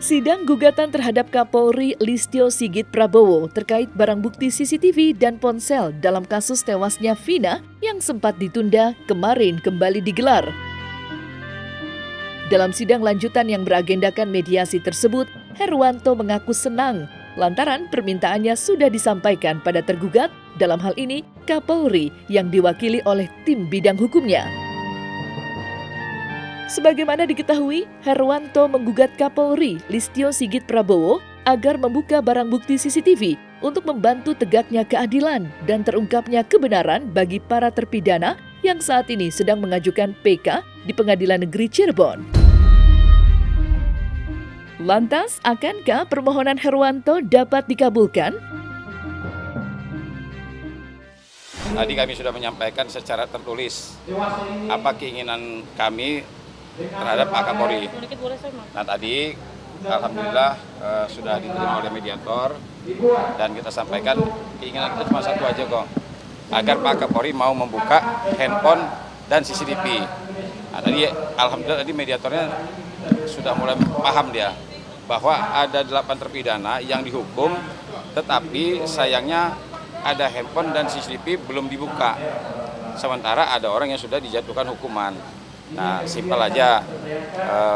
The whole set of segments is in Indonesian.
Sidang gugatan terhadap Kapolri Listio Sigit Prabowo terkait barang bukti CCTV dan ponsel dalam kasus tewasnya Vina yang sempat ditunda kemarin kembali digelar. Dalam sidang lanjutan yang beragendakan mediasi tersebut, Herwanto mengaku senang lantaran permintaannya sudah disampaikan pada tergugat, dalam hal ini Kapolri yang diwakili oleh tim bidang hukumnya. Sebagaimana diketahui, Herwanto menggugat Kapolri Listio Sigit Prabowo agar membuka barang bukti CCTV untuk membantu tegaknya keadilan dan terungkapnya kebenaran bagi para terpidana yang saat ini sedang mengajukan PK di Pengadilan Negeri Cirebon. Lantas, akankah permohonan Herwanto dapat dikabulkan? Tadi kami sudah menyampaikan secara tertulis apa keinginan kami terhadap Pak Kapolri. Nah tadi alhamdulillah sudah diterima oleh mediator dan kita sampaikan keinginan kita cuma satu aja kok, agar Pak Kapolri mau membuka handphone dan CCTV. Nah tadi alhamdulillah tadi mediatornya sudah mulai paham dia bahwa ada 8 terpidana yang dihukum, tetapi sayangnya ada handphone dan CCTV belum dibuka. Sementara ada orang yang sudah dijatuhkan hukuman. Nah, simpel aja.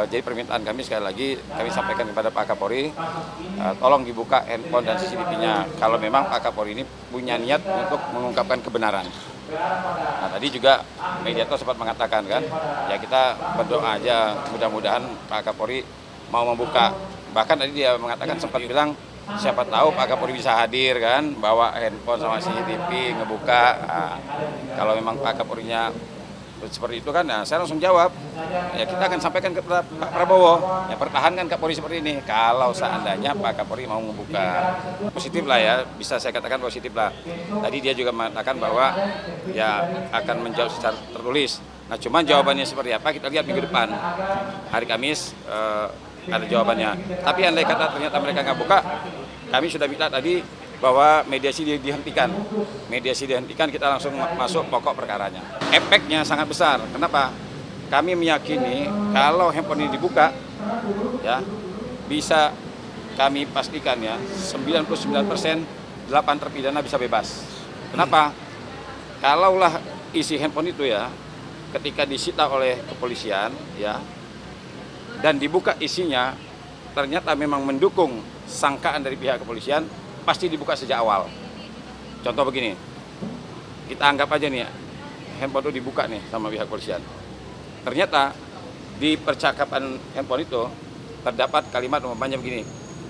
Jadi permintaan kami sekali lagi kami sampaikan kepada Pak Kapolri, tolong dibuka handphone dan CCTV-nya. Kalau memang Pak Kapolri ini punya niat untuk mengungkapkan kebenaran. Nah, tadi juga mediator sempat mengatakan kan, ya kita berdoa aja mudah-mudahan Pak Kapolri mau membuka. Bahkan tadi dia mengatakan sempat bilang, siapa tahu Pak Kapolri bisa hadir kan, bawa handphone sama CCTV ngebuka. Nah, kalau memang Pak Kapolrinya seperti itu kan, nah saya langsung jawab, ya kita akan sampaikan ke Pak Prabowo, ya pertahankan Kapolri seperti ini. Kalau seandainya Pak Kapolri mau membuka, positif lah ya, bisa saya katakan positif lah. Tadi dia juga mengatakan bahwa ya akan menjawab secara tertulis. Nah cuman jawabannya seperti apa kita lihat minggu depan, hari Kamis ada jawabannya. Tapi andai kata ternyata mereka nggak buka, kami sudah minta tadi bahwa mediasi dihentikan. Mediasi dihentikan, kita langsung masuk pokok perkaranya. Efeknya sangat besar. Kenapa? Kami meyakini kalau handphone ini dibuka, ya bisa kami pastikan ya 99% 8 terpidana bisa bebas. Kenapa? Kalaulah isi handphone itu ya, ketika disita oleh kepolisian ya, dan dibuka isinya, ternyata memang mendukung sangkaan dari pihak kepolisian, pasti dibuka sejak awal. Contoh begini, kita anggap aja nih, handphone itu dibuka nih sama pihak kepolisian. Ternyata di percakapan handphone itu terdapat kalimat umpamanya begini,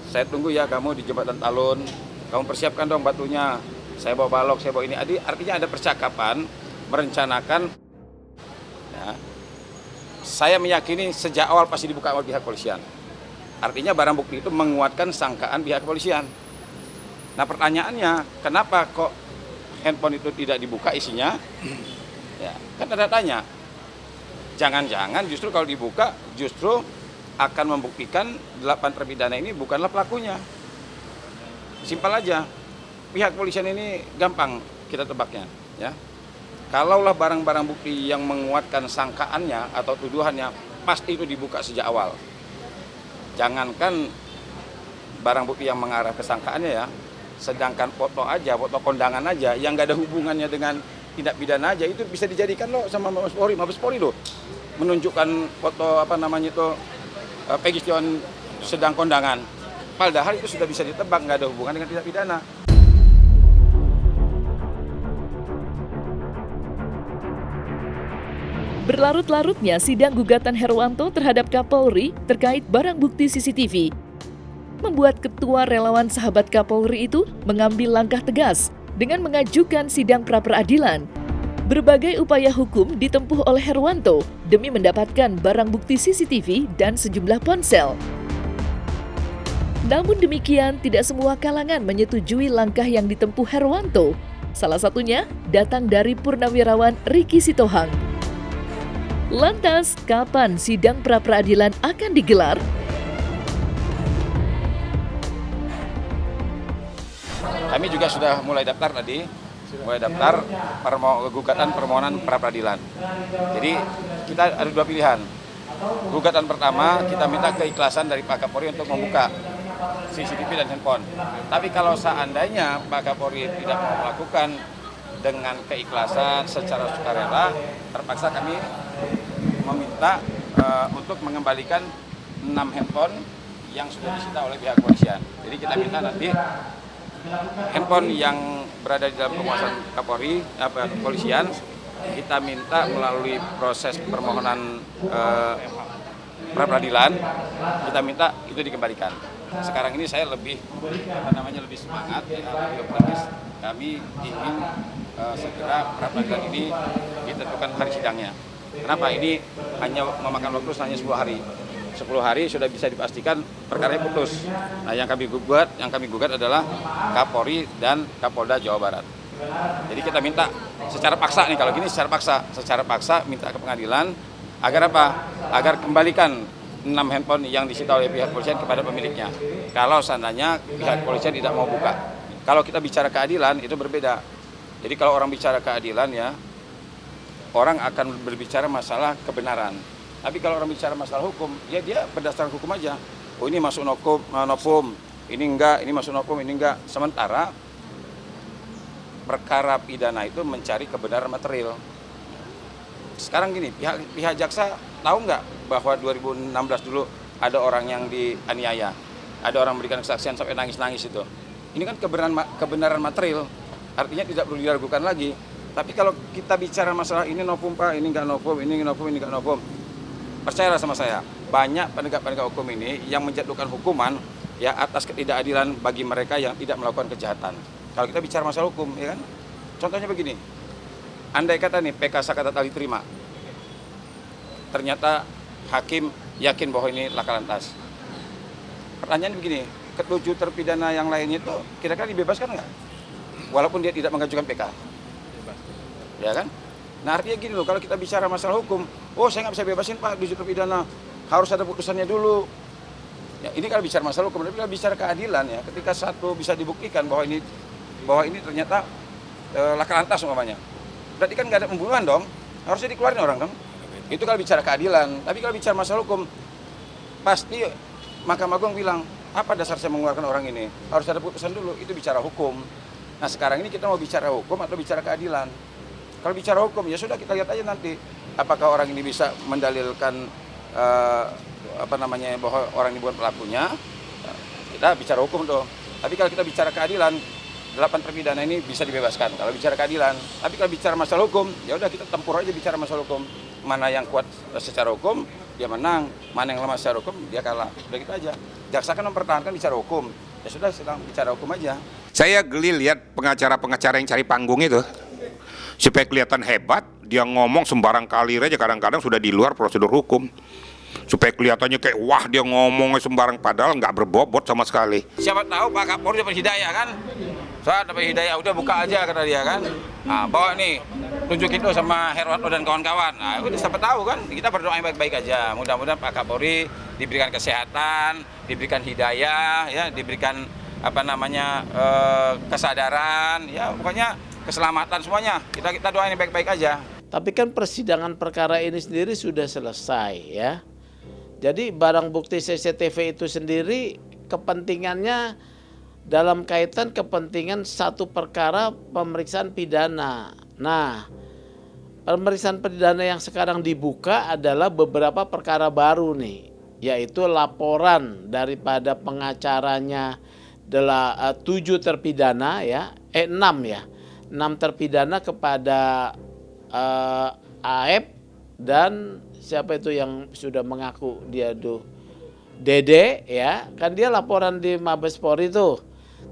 saya tunggu ya kamu di jembatan Talun, kamu persiapkan dong batunya, saya bawa balok, saya bawa ini. Artinya ada percakapan, merencanakan. Ya, saya meyakini sejak awal pasti dibuka oleh pihak kepolisian. Artinya barang bukti itu menguatkan sangkaan pihak kepolisian. Nah pertanyaannya, kenapa kok handphone itu tidak dibuka isinya? Ya, kan ada tanya. Jangan-jangan justru kalau dibuka, justru akan membuktikan 8 terpidana ini bukanlah pelakunya. Simpel aja. Pihak kepolisian ini gampang kita tebaknya. Ya. Kalaulah barang-barang bukti yang menguatkan sangkaannya atau tuduhannya, pasti itu dibuka sejak awal. Jangankan barang bukti yang mengarah ke sangkaannya ya, sedangkan foto aja, foto kondangan aja yang nggak ada hubungannya dengan tindak pidana aja itu bisa dijadikan loh sama Mabes Polri loh, menunjukkan foto apa namanya itu Peggy Setiawan sedang kondangan, padahal itu sudah bisa ditebak nggak ada hubungan dengan tindak pidana. Berlarut-larutnya sidang gugatan Herwanto terhadap Kapolri terkait barang bukti CCTV membuat Ketua Relawan Sahabat Kapolri itu mengambil langkah tegas dengan mengajukan sidang pra-peradilan. Berbagai upaya hukum ditempuh oleh Herwanto demi mendapatkan barang bukti CCTV dan sejumlah ponsel. Namun demikian, tidak semua kalangan menyetujui langkah yang ditempuh Herwanto. Salah satunya datang dari Purnawirawan Ricky Sitohang. Lantas, kapan sidang pra-peradilan akan digelar? Kami juga sudah mulai daftar tadi, gugatan permohonan pra-peradilan. Jadi kita ada 2 pilihan. Gugatan pertama kita minta keikhlasan dari Pak Kapolri untuk membuka CCTV dan handphone. Tapi kalau seandainya Pak Kapolri tidak mau melakukan dengan keikhlasan secara sukarela, terpaksa kami meminta untuk mengembalikan 6 handphone yang sudah disita oleh pihak kepolisian. Jadi kita minta nanti handphone yang berada di dalam penguasaan Kapolri, kepolisian, kita minta melalui proses permohonan pra-peradilan, kita minta itu dikembalikan. Sekarang ini saya lebih lebih semangat, lebih optimis. Kami ingin segera pra-peradilan ini ditentukan hari sidangnya. Kenapa? Ini hanya memakan waktu hanya 10 hari. 10 hari sudah bisa dipastikan perkaranya putus. Nah, yang kami gugat adalah Kapolri dan Kapolda Jawa Barat. Jadi kita minta secara paksa nih, kalau gini secara paksa minta ke pengadilan agar apa? Agar kembalikan 6 handphone yang disita oleh pihak kepolisian kepada pemiliknya. Kalau seandainya pihak kepolisian tidak mau buka. Kalau kita bicara keadilan itu berbeda. Jadi kalau orang bicara keadilan ya, orang akan berbicara masalah kebenaran. Tapi kalau orang bicara masalah hukum, ya dia berdasarkan hukum aja. Oh ini masuk nofum, ini enggak, ini masuk nofum, ini enggak. Sementara perkara pidana itu mencari kebenaran material. Sekarang gini, pihak jaksa tahu nggak bahwa 2016 dulu ada orang yang dianiaya, ada orang memberikan kesaksian sampai nangis-nangis itu. Ini kan kebenaran material, artinya tidak perlu diragukan lagi. Tapi kalau kita bicara masalah ini nofum Pak, ini nggak nofum, ini nofum, ini nggak nofum, percayalah sama saya, banyak penegak-penegak hukum ini yang menjatuhkan hukuman ya atas ketidakadilan bagi mereka yang tidak melakukan kejahatan. Kalau kita bicara masalah hukum, ya kan? Contohnya begini, andai kata nih PK Sakatat Ali terima, ternyata hakim yakin bahwa ini laka lantas. Pertanyaan begini, ketujuh terpidana yang lainnya itu kira-kira dibebaskan nggak? Walaupun dia tidak mengajukan PK. Ya kan? Nah artinya gini loh, kalau kita bicara masalah hukum, oh saya nggak bisa bebasin Pak, 7 terpidana, harus ada putusannya dulu. Ya, ini kalau bicara masalah hukum, tapi kalau bicara keadilan ya, ketika satu bisa dibuktikan bahwa ini ternyata laka lantas umpamanya, berarti kan nggak ada pembunuhan dong, harusnya dikeluarin orang dong. Itu kalau bicara keadilan. Tapi kalau bicara masalah hukum, pasti Mahkamah Agung bilang, apa dasar saya mengeluarkan orang ini? Harus ada putusan dulu, itu bicara hukum. Nah sekarang ini kita mau bicara hukum atau bicara keadilan? Kalau bicara hukum ya sudah, kita lihat aja nanti apakah orang ini bisa mendalilkan bahwa orang ini bukan pelakunya. Kita bicara hukum tuh. Tapi kalau kita bicara keadilan, 8 terpidana ini bisa dibebaskan kalau bicara keadilan. Tapi kalau bicara masalah hukum, ya udah kita tempur aja bicara masalah hukum. Mana yang kuat secara hukum dia menang, mana yang lemah secara hukum dia kalah. Udah gitu aja. Jaksa kan mempertahankan bicara hukum. Ya sudah, sedang bicara hukum aja. Saya geli lihat pengacara-pengacara yang cari panggung itu. Supaya kelihatan hebat, dia ngomong sembarang kali aja, kadang-kadang sudah di luar prosedur hukum. Supaya kelihatannya kayak wah dia ngomongnya sembarang, padahal nggak berbobot sama sekali. Siapa tahu Pak Kapolri dapat hidayah kan? Saat dapat hidayah udah buka aja kata dia kan. Nah, bawa nih, tunjukin tuh sama Herwanto dan kawan-kawan. Nah, udah siapa tahu kan, kita berdoa yang baik-baik aja. Mudah-mudahan Pak Kapolri diberikan kesehatan, diberikan hidayah, ya, diberikan kesadaran, ya pokoknya keselamatan semuanya. Kita doain yang baik-baik aja. Tapi kan persidangan perkara ini sendiri sudah selesai ya. Jadi barang bukti CCTV itu sendiri kepentingannya dalam kaitan kepentingan satu perkara pemeriksaan pidana. Nah, pemeriksaan pidana yang sekarang dibuka adalah beberapa perkara baru nih, yaitu laporan daripada pengacaranya adalah 7 terpidana ya, 6 ya. 6 terpidana kepada AF dan siapa itu yang sudah mengaku dia Dede ya, kan dia laporan di Mabes Polri itu.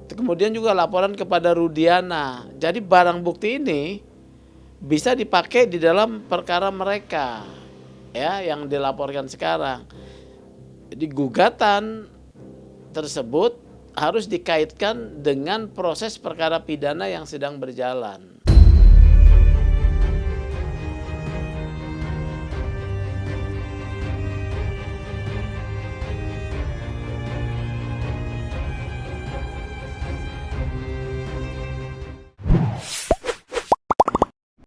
Kemudian juga laporan kepada Rudiana. Jadi barang bukti ini bisa dipakai di dalam perkara mereka ya yang dilaporkan sekarang. Jadi gugatan tersebut harus dikaitkan dengan proses perkara pidana yang sedang berjalan.